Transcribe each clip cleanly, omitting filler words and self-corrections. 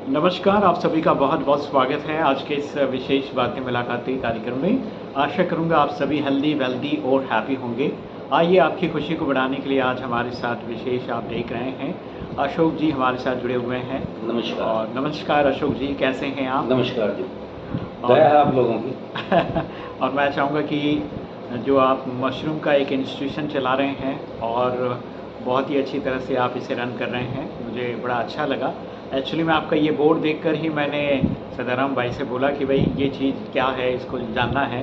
नमस्कार, आप सभी का बहुत-बहुत स्वागत है आज के इस विशेष बातें मुलाकाती कार्यक्रम में। आशा करूँगा आप सभी हेल्दी, वेल्दी और हैप्पी होंगे। आइए आपकी खुशी को बढ़ाने के लिए आज हमारे साथ विशेष आप देख रहे हैं, अशोक जी हमारे साथ जुड़े हुए हैं। नमस्कार। और नमस्कार अशोक जी, कैसे हैं आप? नमस्कार जी। और दया है आप लोगों की। और मैं चाहूँगा कि जो आप मशरूम का एक इंस्टीट्यूशन चला रहे हैं और बहुत ही अच्छी तरह से आप इसे रन कर रहे हैं, मुझे बड़ा अच्छा लगा। एक्चुअली मैं आपका ये बोर्ड देखकर ही मैंने सदाराम भाई से बोला कि भाई ये चीज़ क्या है, इसको जानना है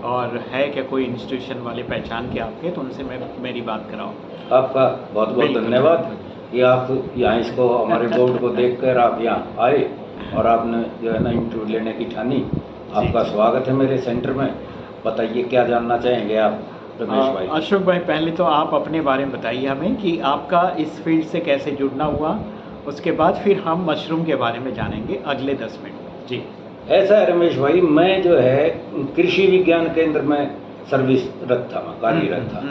और है क्या कोई इंस्टीट्यूशन वाले पहचान के आपके, तो उनसे मैं मेरी बात कराओ। आपका बहुत बहुत बिल्कुल। धन्यवाद कि आप यहाँ इसको हमारे बोर्ड को देखकर आप यहाँ आए और आपने जो है ना इंटरव्यू लेने की ठानी। आपका स्वागत है मेरे सेंटर में। बताइए क्या जानना चाहेंगे आप रमेश भाई? अशोक भाई, पहले तो आप अपने बारे में बताइए हमें कि आपका इस फील्ड से कैसे जुड़ना हुआ, उसके बाद फिर हम मशरूम के बारे में जानेंगे अगले 10 मिनट में। जी। ऐसा है रमेश भाई, मैं जो है कृषि विज्ञान केंद्र में सर्विसरत था, मैं कार्यरत था।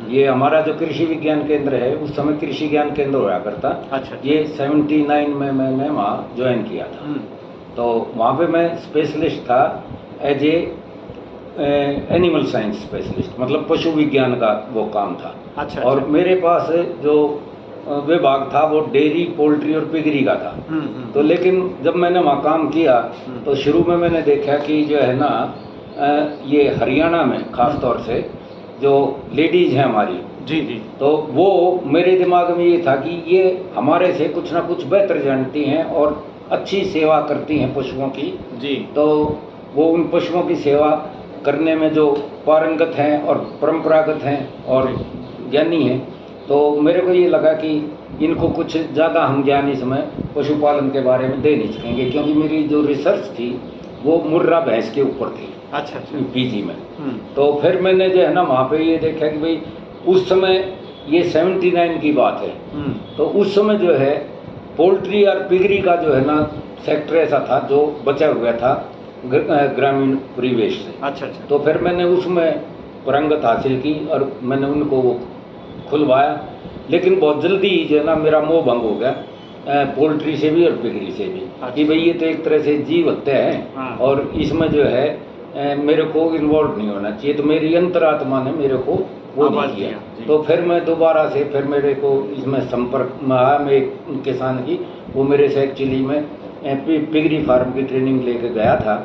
ये हमारा जो कृषि विज्ञान केंद्र है उस समय कृषि ज्ञान केंद्र हुआ करता। अच्छा। ये 79 में मैंने वहाँ ज्वाइन किया था। तो वहाँ पे मैं स्पेशलिस्ट था as a animal science specialist, मतलब पशु विज्ञान का वो काम था। अच्छा। और मेरे पास जो विभाग था वो डेयरी, पोल्ट्री और पिगरी का था। तो लेकिन जब मैंने वहाँ काम किया तो शुरू में मैंने देखा कि जो है ना ये हरियाणा में खास तौर से जो लेडीज़ हैं हमारी, जी जी, तो वो मेरे दिमाग में ये था कि ये हमारे से कुछ ना कुछ बेहतर जानती हैं और अच्छी सेवा करती हैं पशुओं की। जी। तो वो उन पशुओं की सेवा करने में जो पारंगत हैं और परंपरागत हैं और ज्ञानी हैं, तो मेरे को ये लगा कि इनको कुछ ज़्यादा हम ज्ञान इसमें पशुपालन के बारे में दे नहीं सकेंगे, क्योंकि मेरी जो रिसर्च थी वो मुर्रा भैंस के ऊपर थी। अच्छा। पीजी में। तो फिर मैंने जो है ना वहाँ पे ये देखा कि भाई उस समय ये 79 की बात है। तो उस समय जो है पोल्ट्री और पिगरी का जो है ना सेक्टर ऐसा था जो बचा हुआ था ग्रामीण परिवेश से। अच्छा। तो फिर मैंने उसमें पारंगत हासिल की और मैंने उनको वो खुलवाया, लेकिन बहुत जल्दी जो है ना मेरा मोह भंग हो गया पोल्ट्री से भी और पिगरी से भी। कि भाई ये तो एक तरह से जीव हत्या है और इसमें जो है मेरे को इन्वॉल्व नहीं होना चाहिए। तो मेरी अंतरात्मा ने मेरे को वो नहीं किया। तो फिर मैं दोबारा से फिर मेरे को इसमें संपर्क में आया। मैं एक किसान की, वो मेरे से एक्चुअली में पिगरी फार्म की ट्रेनिंग लेके गया था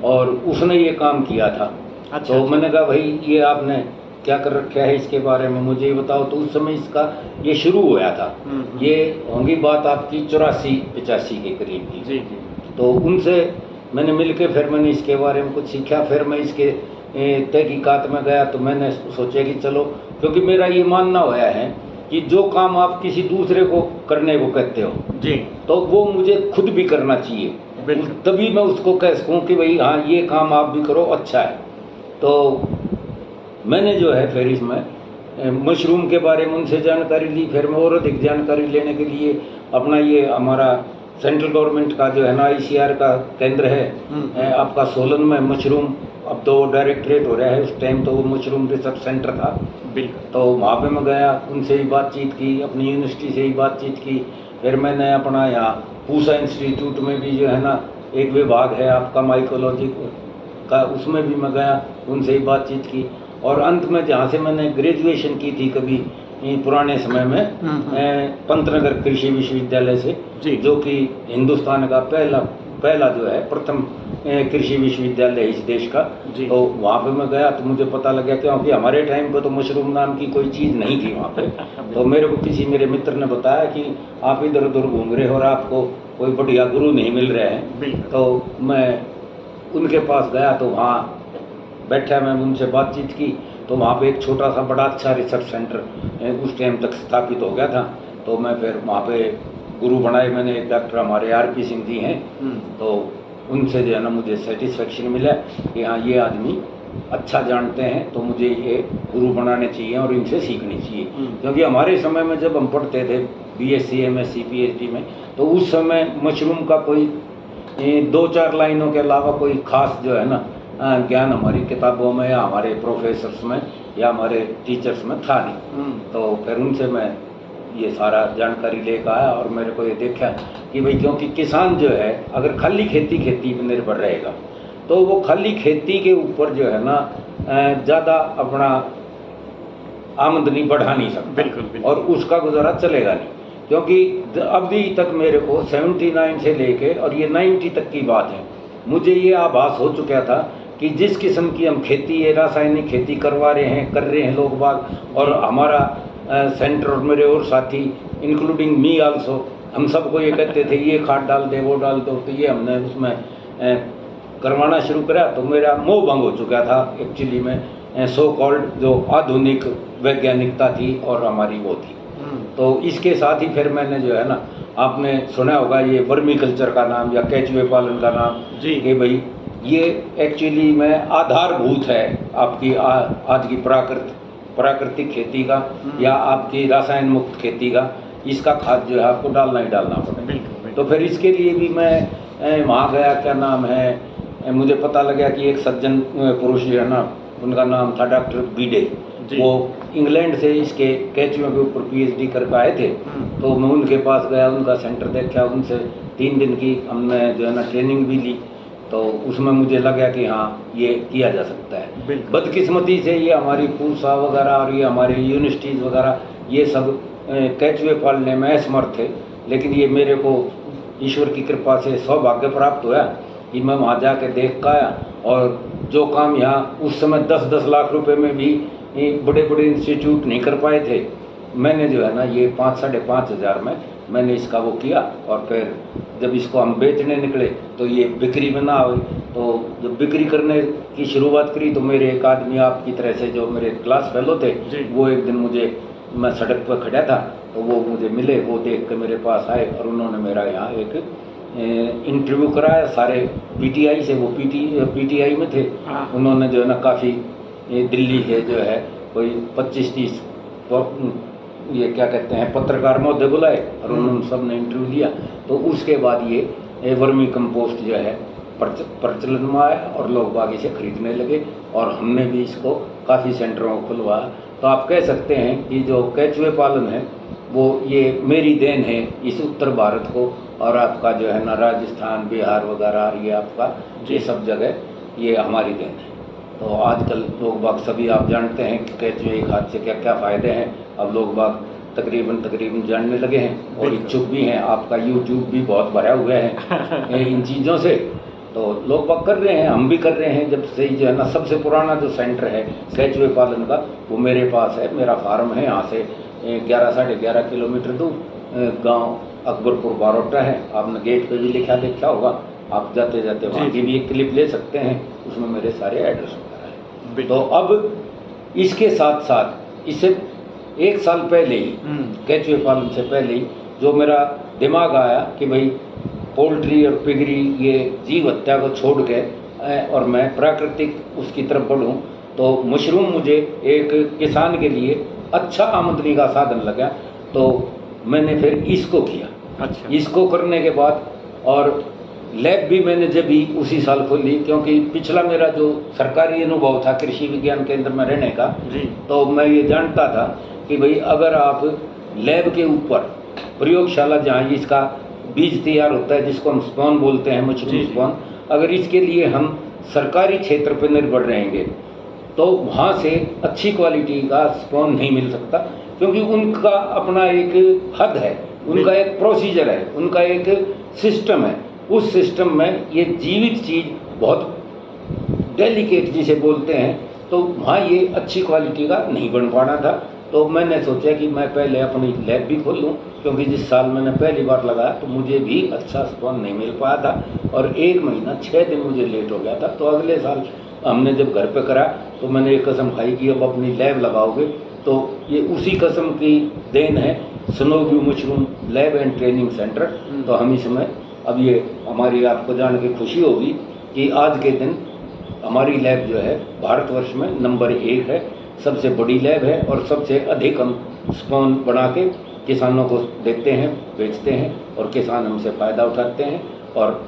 और उसने ये काम किया था। अच्छा। तो मैंने कहा भाई ये आपने क्या कर रखा है, इसके बारे में मुझे ये बताओ। तो उस समय इसका ये शुरू हुआ था। ये होंगी बात आपकी 84-85 के करीब की। जी। तो उनसे मैंने मिलके फिर मैंने इसके बारे में कुछ सीखा। फिर मैं इसके तहकीकात में गया तो मैंने सोचा कि चलो, क्योंकि मेरा ये मानना हुआ है कि जो काम आप किसी दूसरे को करने को कहते हो जी, तो वो मुझे खुद भी करना चाहिए, तभी मैं उसको कह सकूँ कि भाई हाँ ये काम आप भी करो, अच्छा है। तो मैंने जो है फिर इसमें मशरूम के बारे में उनसे जानकारी ली। फिर मैं और अधिक जानकारी लेने के लिए अपना ये हमारा सेंट्रल गवर्नमेंट का जो है ना ICR का केंद्र है आपका सोलन में, मशरूम अब तो डायरेक्टरेट हो रहा है, उस टाइम तो वो मशरूम रिसर्च सेंटर था। बिल्कुल। तो वहाँ पे मैं गया, उनसे ही बातचीत की, अपनी यूनिवर्सिटी से ही बातचीत की। फिर मैंने अपना यहाँ पूसा इंस्टीट्यूट में भी जो है ना एक विभाग है आपका माइकोलॉजी का, उसमें भी मैं गया, उनसे ही बातचीत की। और अंत में जहाँ से मैंने ग्रेजुएशन की थी कभी पुराने समय में पंतनगर कृषि विश्वविद्यालय से, जो कि हिंदुस्तान का पहला जो है प्रथम कृषि विश्वविद्यालय है इस देश का। तो वहाँ पे मैं गया तो मुझे पता लगा, क्योंकि हमारे टाइम पे तो मशरूम नाम की कोई चीज़ नहीं थी वहाँ पे। तो मेरे को किसी मेरे मित्र ने बताया कि आप इधर उधर घूम रहे हो और आपको कोई बढ़िया गुरु नहीं मिल रहे हैं। तो मैं उनके पास गया तो वहाँ बैठा, मैं उनसे बातचीत की। तो वहाँ पे एक छोटा सा बड़ा अच्छा रिसर्च सेंटर उस टाइम तक स्थापित हो गया था। तो मैं फिर वहाँ पे गुरु बनाए मैंने, एक डॉक्टर हमारे RP सिंह जी हैं। तो उनसे जो है ना मुझे सेटिस्फेक्शन मिला कि हाँ ये आदमी अच्छा जानते हैं, तो मुझे ये गुरु बनाने चाहिए और इनसे सीखनी चाहिए। क्योंकि हमारे समय में जब हम पढ़ते थे BSc MSc PhD में, तो उस समय मशरूम का कोई 2-4 लाइनों के अलावा कोई खास जो है ना ज्ञान हमारी किताबों में या हमारे प्रोफेसर्स में या हमारे टीचर्स में था नहीं। तो फिर उनसे मैं ये सारा जानकारी लेकर आया और मेरे को ये देखा कि भाई क्योंकि किसान जो है अगर खाली खेती पर निर्भर रहेगा तो वो खाली खेती के ऊपर जो है ना ज़्यादा अपना आमदनी बढ़ा नहीं सकता। बिल्कुल। और उसका गुजारा चलेगा नहीं, क्योंकि अभी तक मेरे को 79 से लेके और ये 90 तक की बात है, मुझे ये आभास हो चुका था कि जिस किस्म की हम खेती है रासायनिक खेती कर रहे हैं लोग बाग, और हमारा सेंटर और मेरे और साथी इंक्लूडिंग मी आल्सो, हम सबको ये कहते थे ये खाद डाल दे वो डाल दो, तो ये हमने उसमें करवाना शुरू करा तो मेरा मोह भंग हो चुका था एक्चुअली में सो कॉल्ड जो आधुनिक वैज्ञानिकता थी और हमारी वो थी। तो इसके साथ ही फिर मैंने जो है ना, आपने सुना होगा ये वर्मी कल्चर का नाम या केचुए पालन का नाम जी, कि भाई ये एक्चुअली में आधारभूत है आपकी आज की प्राकृतिक खेती का या आपकी रासायन मुक्त खेती का, इसका खाद जो है आपको डालना ही डालना पड़ेगा। तो फिर इसके लिए भी मैं वहाँ गया, क्या नाम है, मुझे पता लगा कि एक सज्जन पुरुष जो है ना, उनका नाम था डॉक्टर बीडे, वो इंग्लैंड से इसके केचुओं के ऊपर पीएचडी करके आए थे। तो मैं उनके पास गया, उनका सेंटर देखा, उनसे 3 दिन की हमने जो है ना ट्रेनिंग भी ली, तो उसमें मुझे लगा कि हाँ ये किया जा सकता है। बदकिस्मती से ये हमारी पूसा वगैरह और ये हमारी यूनिवर्सिटीज़ वगैरह ये सब केचुए पालने में असमर्थ थे, लेकिन ये मेरे को ईश्वर की कृपा से सौभाग्य प्राप्त हुआ कि मैं वहाँ जाके देख का आया, और जो काम यहाँ उस समय 10-10 लाख रुपए में भी बड़े बड़े इंस्टीट्यूट नहीं कर पाए थे, मैंने जो है ना ये 5-5.5 हज़ार में मैंने इसका वो किया। और फिर जब इसको हम बेचने निकले तो ये बिक्री में ना हुई, तो जब बिक्री करने की शुरुआत करी तो मेरे एक आदमी आपकी तरह से जो मेरे क्लास फेलो थे, वो एक दिन मुझे, मैं सड़क पर खड़ा था तो वो मुझे मिले, वो देख के मेरे पास आए और उन्होंने मेरा यहाँ एक इंटरव्यू कराया सारे पीटीआई से, वो पीटीआई में थे। उन्होंने जो है ना काफ़ी दिल्ली से जो है कोई 25-30 ये क्या कहते हैं पत्रकार महोदय बुलाए और उन्होंने सब ने इंटरव्यू लिया। तो उसके बाद ये वर्मी कंपोस्ट जो है प्रचलन में आया और लोग बाग इसे खरीदने लगे, और हमने भी इसको काफ़ी सेंटरों को खुलवाया। तो आप कह सकते हैं कि जो केचुए पालन है वो ये मेरी देन है इस उत्तर भारत को, और आपका जो है ना राजस्थान बिहार वगैरह ये आपका ये सब जगह ये हमारी देन है। तो आजकल लोग बाग सभी आप जानते हैं कि केचुए खाद से क्या क्या फ़ायदे हैं, अब लोग बाग तकरीबन जानने लगे हैं और इच्छुक भी हैं। आपका यूट्यूब भी बहुत भरा हुआ है इन चीज़ों से, तो लोग बाग कर रहे हैं, हम भी कर रहे हैं। जब से जो है ना सबसे पुराना जो सेंटर है केचुए पालन का वो मेरे पास है, मेरा फार्म है, यहाँ से 11-11.5 किलोमीटर दूर गांव अकबरपुर बारोटा है। आपने गेट पे भी देखा होगा, आप जाते जाते वहाँ की भी एक क्लिप ले सकते हैं, उसमें मेरे सारे एड्रेस वगैरह हैं। तो अब इसके साथ साथ इससे 1 साल पहले ही केचुए पालन से पहले ही जो मेरा दिमाग आया कि भाई पोल्ट्री और पिगरी ये जीव हत्या को छोड़ के और मैं प्राकृतिक उसकी तरफ बढ़ूँ, तो मशरूम मुझे एक किसान के लिए अच्छा आमदनी का साधन लगा। तो मैंने फिर इसको किया। अच्छा। इसको करने के बाद और लैब भी मैंने जब भी उसी साल खोली, क्योंकि पिछला मेरा जो सरकारी अनुभव था कृषि विज्ञान केंद्र में रहने का, तो मैं ये जानता था कि भाई अगर आप लैब के ऊपर प्रयोगशाला जहाँ इसका बीज तैयार होता है जिसको हम स्पॉन बोलते हैं, मशरूम स्पॉन, अगर इसके लिए हम सरकारी क्षेत्र पर निर्भर रहेंगे तो वहाँ से अच्छी क्वालिटी का स्पॉन नहीं मिल सकता, क्योंकि उनका अपना एक हद है, उनका एक प्रोसीजर है, उनका एक सिस्टम है। उस सिस्टम में ये जीवित चीज़ बहुत डेलिकेट जिसे बोलते हैं, तो वहाँ ये अच्छी क्वालिटी का नहीं बन पाना था। तो मैंने सोचा कि मैं पहले अपनी लैब भी खोल लूँ, क्योंकि जिस साल मैंने पहली बार लगाया तो मुझे भी अच्छा स्पॉन नहीं मिल पाया था और 1 महीना 6 दिन मुझे लेट हो गया था। तो अगले साल हमने जब घर पे करा तो मैंने एक कसम खाई कि अब अपनी लैब लगाओगे, तो ये उसी कसम की देन है snow view mushroom lab and training centre. तो हम इसमें अब ये हमारी आपको जान के खुशी होगी कि आज के दिन हमारी लैब जो है भारतवर्ष में नंबर 1 है, सबसे बड़ी लैब है और सबसे अधिक हम स्पॉन बना के किसानों को देते हैं, बेचते हैं और किसान हमसे फ़ायदा उठाते हैं। और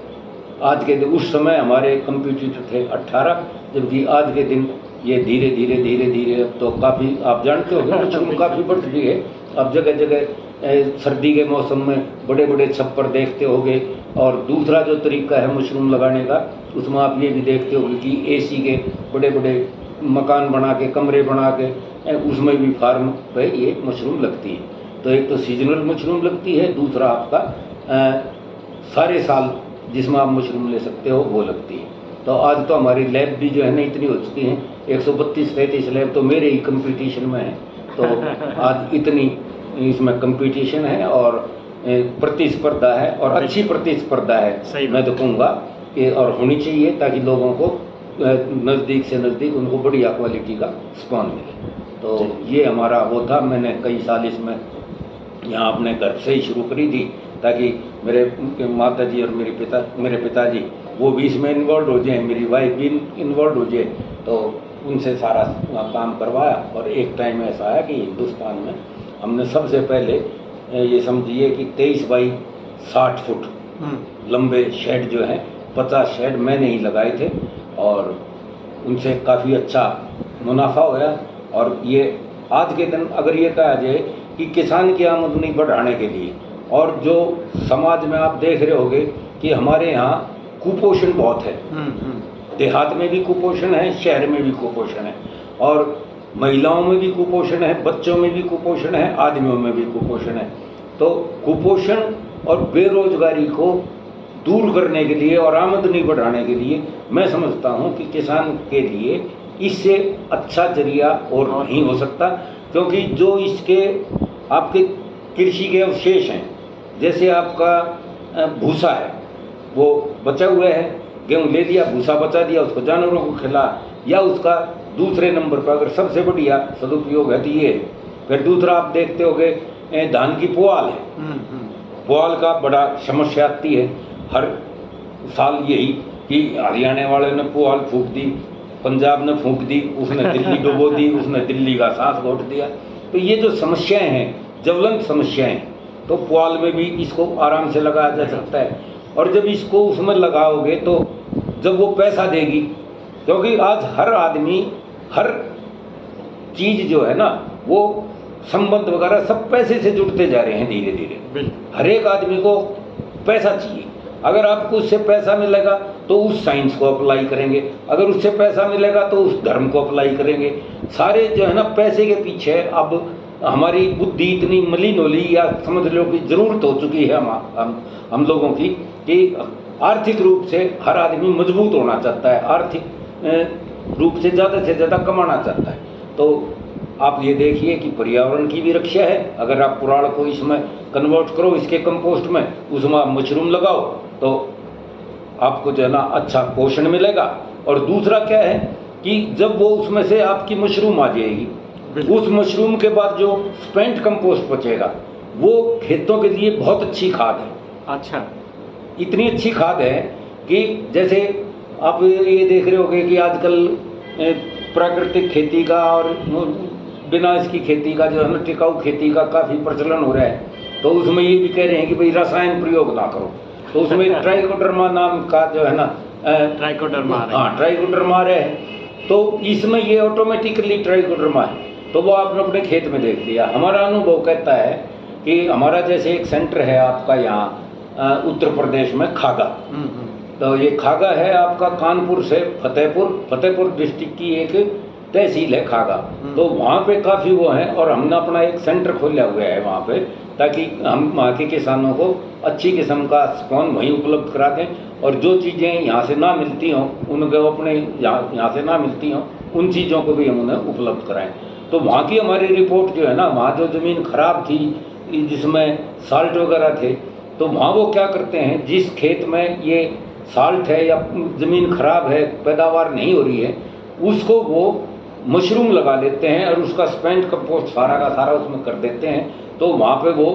आज के दिन उस समय हमारे कंप्यूटर थे 18, जबकि आज के दिन ये धीरे धीरे अब तो काफ़ी आप जानते हो मशरूम काफ़ी बढ़ रही है। अब जगह जगह सर्दी के मौसम में बड़े बड़े छप्पर देखते होंगे। और दूसरा जो तरीका है मशरूम लगाने का, उसमें आप ये भी देखते होंगे कि एसी के बड़े बड़े मकान बना के, कमरे बना के, उसमें भी फार्म पे ये मशरूम लगती है। तो एक तो सीजनल मशरूम लगती है, दूसरा आपका सारे साल जिसमें आप मशरूम ले सकते हो वो लगती है। तो आज तो हमारी लैब भी जो है ना इतनी हो चुकी हैं, 132-33 लैब तो मेरे ही कंपटीशन में है। तो आज इतनी इसमें कंपटीशन है और प्रतिस्पर्धा है, और अच्छी प्रतिस्पर्धा है मैं तो कहूँगा कि, और होनी चाहिए ताकि लोगों को नज़दीक से नज़दीक उनको बढ़िया क्वालिटी का स्पॉन मिले। तो ये हमारा वो था। मैंने कई साल इसमें यहाँ अपने घर से ही शुरू करी थी ताकि मेरे माता जी और मेरे पिताजी वो भी इसमें इन्वॉल्व हो जाए, मेरी वाइफ भी इन्वॉल्व हो जाए। तो उनसे सारा काम करवाया और एक टाइम ऐसा आया कि हिंदुस्तान में हमने सबसे पहले ये समझिए कि 23 बाई 60 फुट लंबे शेड जो हैं 50 शेड मैंने ही लगाए थे, और उनसे काफ़ी अच्छा मुनाफा होया। और ये आज के दिन अगर ये कहा जाए कि किसान की आमदनी बढ़ाने के लिए, और जो समाज में आप देख रहे होंगे कि हमारे यहाँ कुपोषण बहुत है, देहात में भी कुपोषण है, शहर में भी कुपोषण है, और महिलाओं में भी कुपोषण है, बच्चों में भी कुपोषण है, आदमियों में भी कुपोषण है। तो कुपोषण और बेरोजगारी को दूर करने के लिए और आमदनी बढ़ाने के लिए मैं समझता हूँ कि किसान के लिए इससे अच्छा जरिया और नहीं हो सकता, क्योंकि जो इसके आपके कृषि के अवशेष हैं, जैसे आपका भूसा है वो बचा हुआ है, गेहूँ ले लिया, भूसा बचा दिया, उसको जानवरों को खिला, या उसका दूसरे नंबर पर अगर सबसे बढ़िया सदुपयोग है तो ये। फिर दूसरा आप देखते होंगे धान की पुआल है, पुआल का बड़ा समस्या आती है हर साल यही कि हरियाणा वाले ने पुआल फूंक दी, पंजाब ने फूंक दी, उसने दिल्ली डुबो दी, उसने दिल्ली का सांस घोट दिया। तो ये जो समस्याएं हैं, ज्वलंत समस्याएं, तो पुआल में भी इसको आराम से लगाया जा सकता है। और जब इसको उसमें लगाओगे तो जब वो पैसा देगी, क्योंकि आज हर आदमी हर चीज़ जो है ना वो संबंध वगैरह सब पैसे से जुड़ते जा रहे हैं धीरे धीरे। हर एक आदमी को पैसा चाहिए। अगर आपको उससे पैसा मिलेगा तो उस साइंस को अप्लाई करेंगे, अगर उससे पैसा मिलेगा तो उस धर्म को अप्लाई करेंगे। सारे जो है ना पैसे के पीछे अब हमारी बुद्धि इतनी मलिन हो ली, या समझ लो कि ज़रूरत हो चुकी है हम लोगों की, कि आर्थिक रूप से हर आदमी मजबूत होना चाहता है, आर्थिक रूप से ज़्यादा कमाना चाहता है। तो आप ये देखिए कि पर्यावरण की भी रक्षा है। अगर आप पुराण को इसमें कन्वर्ट करो, इसके कंपोस्ट में, उसमें आप मशरूम लगाओ तो आपको जो है ना अच्छा पोषण मिलेगा। और दूसरा क्या है कि जब वो उसमें से आपकी मशरूम आ जाएगी, उस मशरूम के बाद जो स्पेंट कंपोस्ट बचेगा वो खेतों के लिए बहुत अच्छी खाद है। अच्छा, इतनी अच्छी खाद है कि जैसे आप ये देख रहे होंगे कि आजकल प्राकृतिक खेती का और बिना इसकी खेती का जो है ना टिकाऊ खेती का काफ़ी प्रचलन हो रहा है। तो उसमें ये भी कह रहे हैं कि भाई रसायन प्रयोग ना करो। तो उसमें ट्राइकोडर्मा नाम का जो है ना ट्राइकोडर्मा है, तो इसमें ये ऑटोमेटिकली ट्राइकोडर्मा है, तो वो आपने अपने खेत में देख लिया। हमारा अनुभव कहता है कि हमारा जैसे एक सेंटर है आपका यहाँ उत्तर प्रदेश में खागा, तो ये खागा है आपका कानपुर से फतेहपुर डिस्ट्रिक्ट की एक तहसील है खागा। तो वहाँ पे काफ़ी वो है, और हमने अपना एक सेंटर खोला हुआ है वहाँ पे, ताकि हम वहाँ के किसानों को अच्छी किस्म का स्पॉन वहीं उपलब्ध करा दें, और जो चीज़ें यहाँ से ना मिलती हों, उनको अपने यहाँ से ना मिलती हों, उन चीज़ों को भी हम उन्हें उपलब्ध कराएं। तो वहाँ की हमारी रिपोर्ट जो है ना, वहाँ जो ज़मीन खराब थी जिसमें साल्ट वगैरह थे, तो वहाँ वो क्या करते हैं, जिस खेत में ये साल्ट है या ज़मीन खराब है, पैदावार नहीं हो रही है, उसको वो मशरूम लगा लेते हैं और उसका स्पेंट कंपोस्ट सारा का सारा उसमें कर देते हैं। तो वहाँ पे वो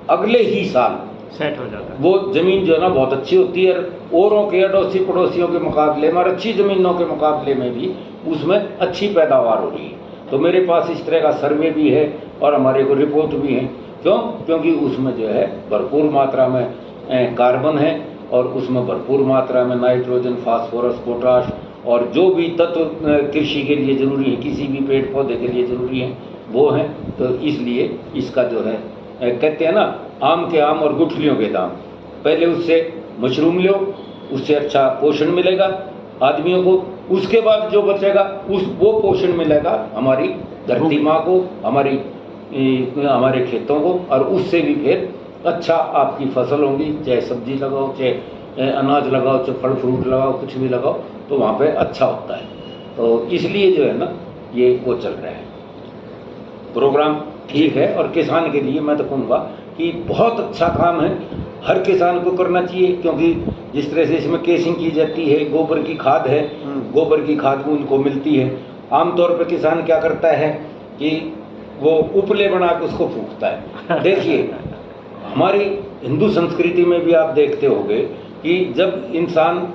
अगले ही साल सेट हो जाता है। वो ज़मीन जो है ना बहुत अच्छी होती है, औरों के अड़ोसी पड़ोसियों के मुकाबले में और अच्छी ज़मीनों के मुकाबले में भी उसमें अच्छी पैदावार हो रही है। तो मेरे पास इस तरह का सर्वे भी है और हमारे को रिपोर्ट भी है। क्यों? क्योंकि उसमें जो है भरपूर मात्रा में कार्बन है, और उसमें भरपूर मात्रा में नाइट्रोजन, फास्फोरस, पोटाश और जो भी तत्व कृषि के लिए ज़रूरी है, किसी भी पेड़ पौधे के लिए ज़रूरी है, वो हैं। तो इसलिए इसका जो है कहते हैं ना, आम के आम और गुठलियों के दाम। पहले उससे मशरूम लो, उससे अच्छा पोषण मिलेगा आदमियों को, उसके बाद जो बचेगा वो पोषण मिलेगा हमारी धरती माँ को, हमारे खेतों को, और उससे भी फिर अच्छा आपकी फसल होगी। चाहे सब्जी लगाओ, चाहे अनाज लगाओ, चाहे फल फ्रूट लगाओ, कुछ भी लगाओ, तो वहाँ पे अच्छा होता है। तो इसलिए जो है ना, ये वो चल रहा है प्रोग्राम, ठीक है। और किसान के लिए मैं तो कहूँगा कि बहुत अच्छा काम है, हर किसान को करना चाहिए, क्योंकि जिस तरह से इसमें केसिंग की जाती है, गोबर की खाद है, गोबर की खाद उनको मिलती है। आमतौर पर किसान क्या करता है कि वो उपले बना के उसको फूंकता है। देखिए, हमारी हिंदू संस्कृति में भी आप देखते होंगे कि जब इंसान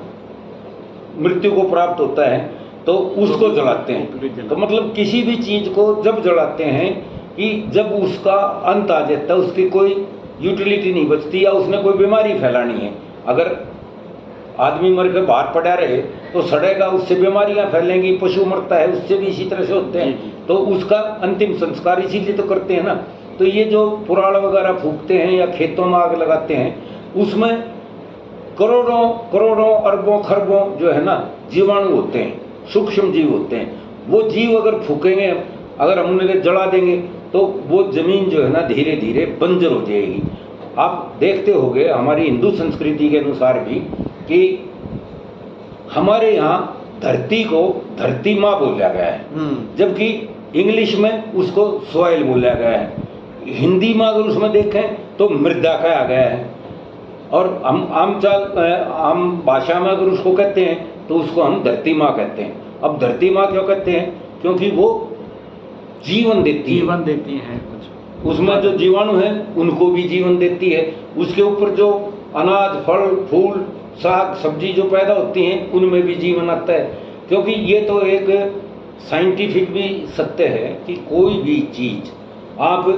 मृत्यु को प्राप्त होता है तो उसको जलाते हैं। तो मतलब किसी भी चीज़ को जब जलाते हैं कि जब उसका अंत आ जाता है, उसकी कोई यूटिलिटी नहीं बचती, या उसने कोई बीमारी फैलानी है। अगर आदमी मर के बाहर पड़ा रहे तो सड़ेगा, उससे बीमारियां फैलेंगी, पशु मरता है उससे भी इसी तरह से होते हैं। तो उसका अंतिम संस्कार इसीलिए तो करते हैं ना। तो ये जो पुराण वगैरह फूकते हैं या खेतों में आग लगाते हैं, उसमें करोड़ों करोड़ों अरबों खरबों जो है ना जीवाणु होते हैं, सूक्ष्म जीव होते हैं। वो जीव अगर फूकेंगे, अगर हम उन्हें जला देंगे, तो वो जमीन जो है ना धीरे धीरे बंजर हो जाएगी। आप देखते होंगे हमारी हिंदू संस्कृति के अनुसार भी कि हमारे यहाँ धरती को धरती माँ बोला गया है, जबकि इंग्लिश में उसको सॉइल बोला गया है। हिंदी में अगर उसमें देखें तो मृदा कहा गया है, और हम आम भाषा में अगर उसको कहते हैं तो उसको हम धरती माँ कहते हैं। अब धरती माँ क्यों कहते हैं? क्योंकि वो जीवन देती है। उसमें जो जीवाणु है उनको भी जीवन देती है। उसके ऊपर जो अनाज, फल, फूल, साग, सब्जी जो पैदा होती हैं उनमें भी जीवन आता है। क्योंकि ये तो एक साइंटिफिक भी सत्य है कि कोई भी चीज़, आप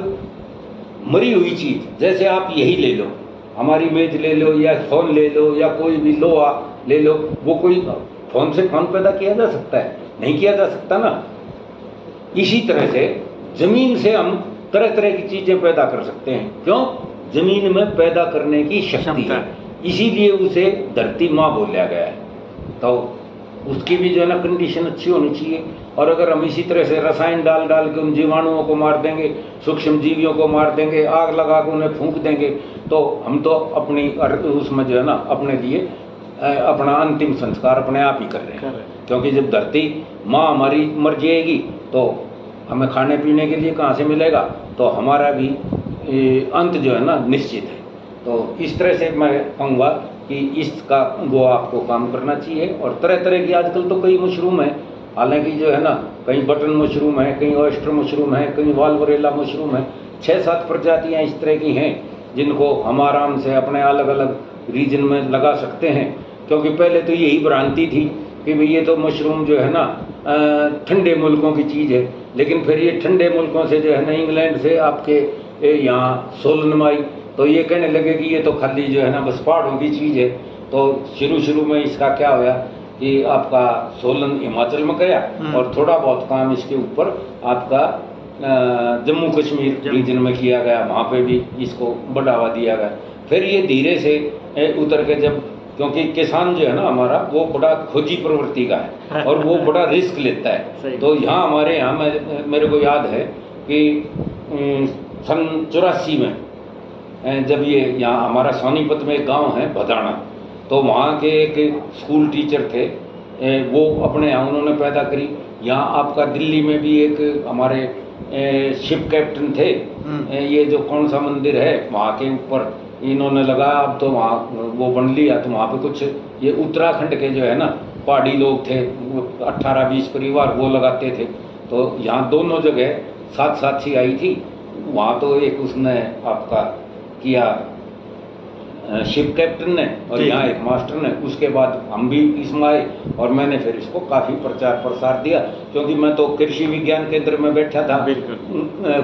मरी हुई चीज़, जैसे आप यही ले लो, हमारी मेज ले लो या फोन ले लो या कोई भी लोहा ले लो, वो कोई फोन से फोन पैदा किया जा सकता है? नहीं किया जा सकता ना। इसी तरह से जमीन से हम तरह तरह की चीज़ें पैदा कर सकते हैं। क्यों? जमीन में पैदा करने की शक्ति है, इसीलिए उसे धरती माँ बोला गया है। तो उसकी भी जो है ना कंडीशन अच्छी होनी चाहिए। और अगर हम इसी तरह से रसायन डाल डाल के उन जीवाणुओं को मार देंगे, सूक्ष्म जीवियों को मार देंगे, आग लगा के उन्हें फूंक देंगे, तो हम तो अपनी उसमें जो है ना अपने लिए अपना अंतिम संस्कार अपने आप ही कर रहे हैं। क्योंकि जब धरती माँ हमारी मर जाएगी तो हमें खाने पीने के लिए कहाँ से मिलेगा? तो हमारा भी अंत जो है ना निश्चित है। तो इस तरह से मैं कहूँगा कि इसका वो आपको काम करना चाहिए। और तरह तरह की आजकल तो कई मशरूम है, हालांकि जो है ना कहीं बटन मशरूम है, कहीं ऑयस्टर मशरूम है, कहीं वालवरेला मशरूम है। 6-7 प्रजातियाँ इस तरह की हैं जिनको हम आराम से अपने अलग अलग रीजन में लगा सकते हैं। क्योंकि पहले तो यही भ्रांति थी कि भाई ये तो मशरूम जो है ना ठंडे मुल्कों की चीज़ है, लेकिन फिर ये ठंडे मुल्कों से जो है ना इंग्लैंड से आपके यहाँ सोलन में आई, तो ये कहने लगे कि ये तो खाली जो है ना बस पहाड़ों की चीज़ है। तो शुरू में इसका क्या हुआ कि आपका सोलन हिमाचल में गया और थोड़ा बहुत काम इसके ऊपर आपका जम्मू कश्मीर रीजन में किया गया, वहाँ पे भी इसको बढ़ावा दिया गया। फिर ये धीरे से उतर के जब, क्योंकि किसान जो है ना हमारा वो बड़ा खोजी प्रवृत्ति का है और वो बड़ा रिस्क लेता है। तो यहाँ हमारे यहाँ मेरे को याद है कि सन 84 में जब ये यहाँ हमारा सोनीपत में एक गांव है भदाना, तो वहाँ के एक स्कूल टीचर थे, वो अपने यहाँ उन्होंने पैदा करी। यहाँ आपका दिल्ली में भी एक हमारे शिप कैप्टन थे, ये जो कौन सा मंदिर है वहाँ के ऊपर इन्होंने लगा, अब तो वहाँ वो बन लिया। तो वहाँ पे कुछ ये उत्तराखंड के जो है ना पहाड़ी लोग थे, 18-20 परिवार वो लगाते थे। तो यहाँ दोनों जगह साथ साथ ही आई थी। वहाँ तो एक उसने आपका किया शिप कैप्टन ने और यहाँ एक मास्टर ने। उसके बाद हम भी इसमें आए और मैंने फिर इसको काफ़ी प्रचार प्रसार दिया, क्योंकि मैं तो कृषि विज्ञान केंद्र में बैठा था,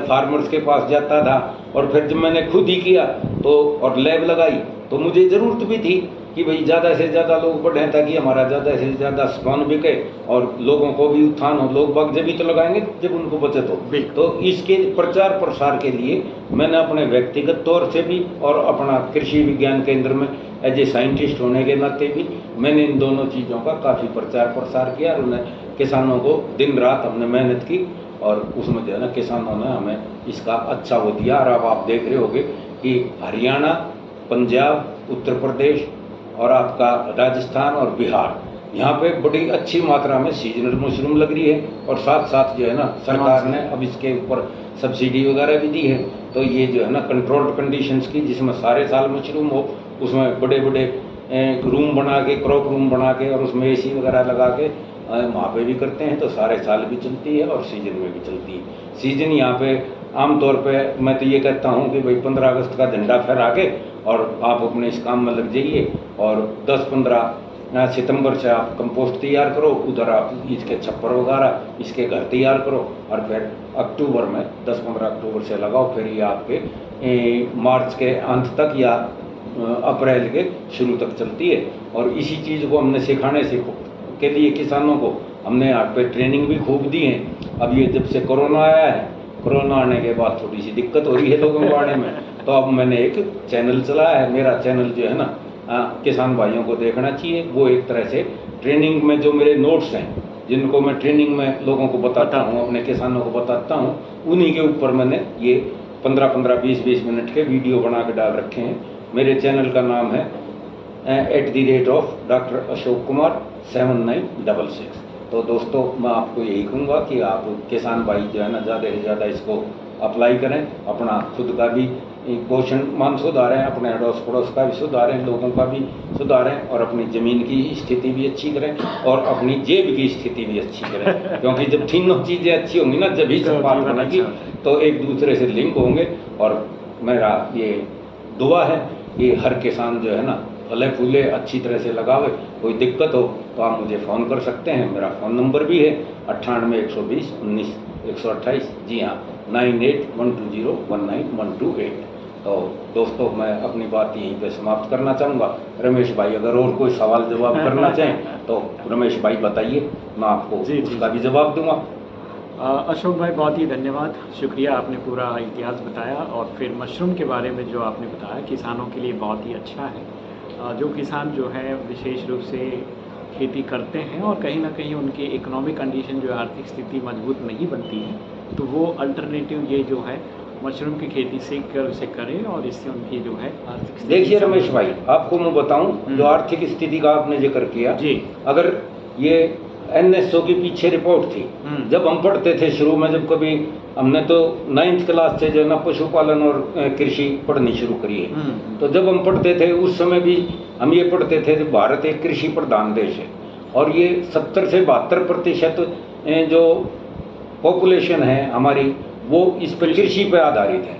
फार्मर्स के पास जाता था। और फिर जब मैंने खुद ही किया तो और लैब लगाई तो मुझे ज़रूरत भी थी कि भाई ज़्यादा से ज़्यादा लोग बढ़ें ताकि हमारा ज़्यादा से ज़्यादा सामान बिके और लोगों को भी उत्थान हो। लोग बाग जब भी तो लगाएंगे जब उनको बचत हो। तो इसके प्रचार प्रसार के लिए मैंने अपने व्यक्तिगत तौर से भी और अपना कृषि विज्ञान केंद्र में एज ए साइंटिस्ट होने के नाते भी मैंने इन दोनों चीज़ों का काफ़ी प्रचार प्रसार किया और उन्हें किसानों को दिन रात हमने मेहनत की और उसमें जो है ना किसानों ने हमें इसका अच्छा वो दिया। और अब आप देख रहे होंगे कि हरियाणा, पंजाब, उत्तर प्रदेश और आपका राजस्थान और बिहार, यहाँ पे बड़ी अच्छी मात्रा में सीजनल मशरूम लग रही है और साथ साथ जो है ना सरकार ने अब इसके ऊपर सब्सिडी वगैरह भी दी है। तो ये जो है ना कंट्रोल्ड कंडीशंस की, जिसमें सारे साल मशरूम हो, उसमें बड़े बड़े रूम बना के, क्रॉप रूम बना के और उसमें AC वगैरह लगा के वहाँ पे भी करते हैं, तो सारे साल भी चलती है और सीजन में भी चलती है। सीजन यहाँ पे आमतौर पे मैं तो ये कहता हूँ कि भाई 15 अगस्त का झंडा फहरा के और आप अपने इस काम में लग जाइए और 10-15 सितंबर से आप कंपोस्ट तैयार करो, उधर आप इसके छप्पर वगैरह इसके घर तैयार करो और फिर अक्टूबर में 10-15 अक्टूबर से लगाओ। फिर ये आपके मार्च के अंत तक या अप्रैल के शुरू तक चलती है। और इसी चीज़ को हमने सिखाने से के लिए किसानों को हमने यहाँ पे ट्रेनिंग भी खूब दी है। अब ये जब से कोरोना आया है, कोरोना आने के बाद थोड़ी सी दिक्कत हो रही है लोगों को आने में, तो अब मैंने एक चैनल चलाया है। मेरा चैनल जो है ना किसान भाइयों को देखना चाहिए। वो एक तरह से ट्रेनिंग में जो मेरे नोट्स हैं, जिनको मैं ट्रेनिंग में लोगों को बताता हूँ, अपने किसानों को बताता हूँ, उन्हीं के ऊपर मैंने ये 15-15, 20-20 मिनट के वीडियो बना के डाल रखे हैं। मेरे चैनल का नाम है @Dr. अशोक कुमार 7966। तो दोस्तों मैं आपको यही कहूँगा कि आप किसान भाई जो है ना ज़्यादा से ज़्यादा इसको अप्लाई करें, अपना खुद का भी पोषण मान सुधारें, अपने अड़ोस पड़ोस का भी सुधारें, लोगों का भी सुधारें और अपनी ज़मीन की स्थिति भी अच्छी करें और अपनी जेब की स्थिति भी अच्छी करें। क्योंकि जब तीनों चीज़ें अच्छी होंगी ना, जब ही सब बात बनेगी, तो एक दूसरे से लिंक होंगे। और मेरा ये दुआ है कि हर किसान जो है ना फले फूले अच्छी तरह से लगावे। कोई दिक्कत हो तो आप मुझे फ़ोन कर सकते हैं। मेरा फ़ोन नंबर भी है 98-120-19-128। जी हाँ, 98-120-19128। तो दोस्तों मैं अपनी बात यहीं पे समाप्त करना चाहूँगा। रमेश भाई अगर और कोई सवाल जवाब करना चाहें तो रमेश भाई बताइए, मैं आपको उसका भी जवाब दूँगा। अशोक भाई बहुत ही धन्यवाद, शुक्रिया, आपने पूरा इतिहास बताया और फिर मशरूम के बारे में जो आपने बताया किसानों के लिए बहुत ही अच्छा है। जो किसान जो है विशेष रूप से खेती करते हैं और कहीं ना कहीं उनकी इकोनॉमिक कंडीशन जो आर्थिक स्थिति मजबूत नहीं बनती है, तो वो अल्टरनेटिव ये जो है मशरूम की खेती सीख कर उसे करें और इससे उनकी जो है आर्थिक स्थिति। देखिए रमेश भाई, आपको मैं बताऊं, जो आर्थिक स्थिति का आपने जिक्र किया जी, अगर ये NSO की पीछे रिपोर्ट थी, जब हम पढ़ते थे शुरू में, जब कभी हमने तो 9th क्लास से जो है ना पशुपालन और कृषि पढ़नी शुरू करी है, तो जब हम पढ़ते थे उस समय भी हम ये पढ़ते थे कि भारत एक कृषि प्रधान देश है और ये 70 से 72% जो पॉपुलेशन है हमारी, वो इस पर कृषि पर आधारित है।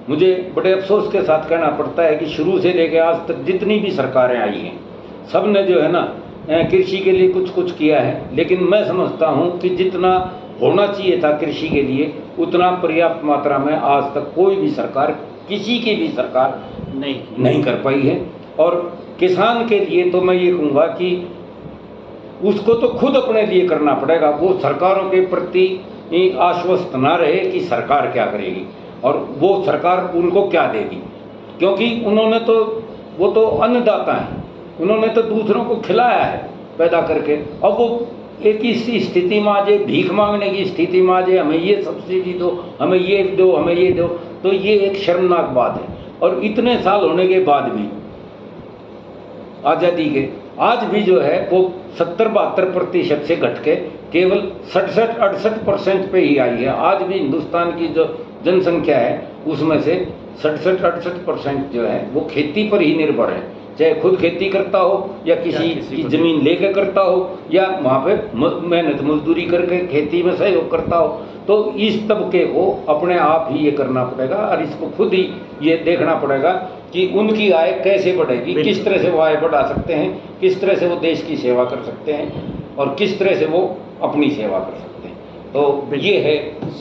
मुझे बड़े अफसोस के साथ कहना पड़ता है कि शुरू से लेकर आज तक जितनी भी सरकारें आई हैं, सब ने जो है ना कृषि के लिए कुछ कुछ किया है, लेकिन मैं समझता हूँ कि जितना होना चाहिए था कृषि के लिए उतना पर्याप्त मात्रा में आज तक कोई भी सरकार, किसी की भी सरकार नहीं कर पाई है। और किसान के लिए तो मैं ये कहूँगा कि उसको तो खुद अपने लिए करना पड़ेगा। वो सरकारों के प्रति आश्वस्त ना रहे कि सरकार क्या करेगी और वो सरकार उनको क्या देगी, क्योंकि उन्होंने तो, वो तो अन्नदाता हैं, उन्होंने तो दूसरों को खिलाया है पैदा करके। अब वो एक ही स्थिति में आ जाए, भीख मांगने की स्थिति में आ जाए, हमें ये सब्सिडी दो, हमें ये दो, हमें ये दो, तो ये एक शर्मनाक बात है। और इतने साल होने के बाद भी आज़ादी के आज भी जो है वो 70-72% से घट के केवल 67-68% पे ही आई है। आज भी हिंदुस्तान की जो जनसंख्या है उसमें से 67-68% जो है वो खेती पर ही निर्भर है, चाहे खुद खेती करता हो या किसी की ज़मीन लेकर करता हो या वहाँ पे मेहनत मजदूरी करके खेती में सहयोग करता हो। तो इस तबके को अपने आप ही ये करना पड़ेगा और इसको खुद ही ये देखना पड़ेगा कि उनकी आय कैसे बढ़ेगी, किस तरह से वो आय बढ़ा सकते हैं, किस तरह से वो देश की सेवा कर सकते हैं और किस तरह से वो अपनी सेवा कर सकते हैं। तो ये है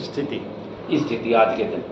स्थिति आज के दिन।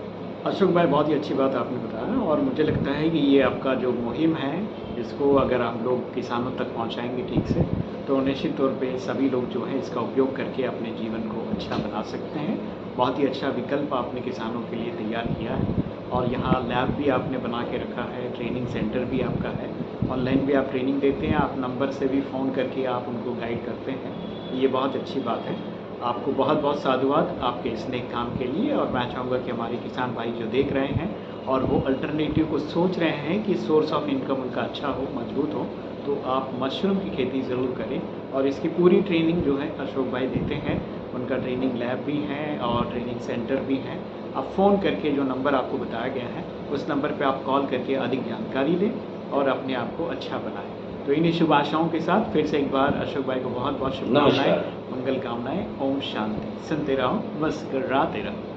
अशोक भाई बहुत ही अच्छी बात आपने बताया और मुझे लगता है कि ये आपका जो मुहिम है इसको अगर हम लोग किसानों तक पहुंचाएंगे ठीक से, तो निश्चित तौर पे सभी लोग जो है इसका उपयोग करके अपने जीवन को अच्छा बना सकते हैं। बहुत ही अच्छा विकल्प आपने किसानों के लिए तैयार किया है, और यहाँ लैब भी आपने बना के रखा है, ट्रेनिंग सेंटर भी आपका है, ऑनलाइन भी आप ट्रेनिंग देते हैं, आप नंबर से भी फ़ोन करके आप उनको गाइड करते हैं। ये बहुत अच्छी बात है। आपको बहुत बहुत साधुवाद आपके इस नेक काम के लिए। और मैं चाहूँगा कि हमारे किसान भाई जो देख रहे हैं और वो अल्टरनेटिव को सोच रहे हैं कि सोर्स ऑफ इनकम उनका अच्छा हो, मजबूत हो, तो आप मशरूम की खेती ज़रूर करें। और इसकी पूरी ट्रेनिंग जो है अशोक भाई देते हैं, उनका ट्रेनिंग लैब भी है और ट्रेनिंग सेंटर भी है। आप फ़ोन करके जो नंबर आपको बताया गया है उस नंबर पे आप कॉल करके अधिक जानकारी लें और अपने आप को अच्छा बनाएं। तो इन्हीं शुभ आशाओं के साथ फिर से एक बार अशोक भाई को बहुत बहुत शुभकामनाएं, नमस्कार। मंगल कामनाएं। ओम शांति। सुनते रहो, मुस्कुराते रहो।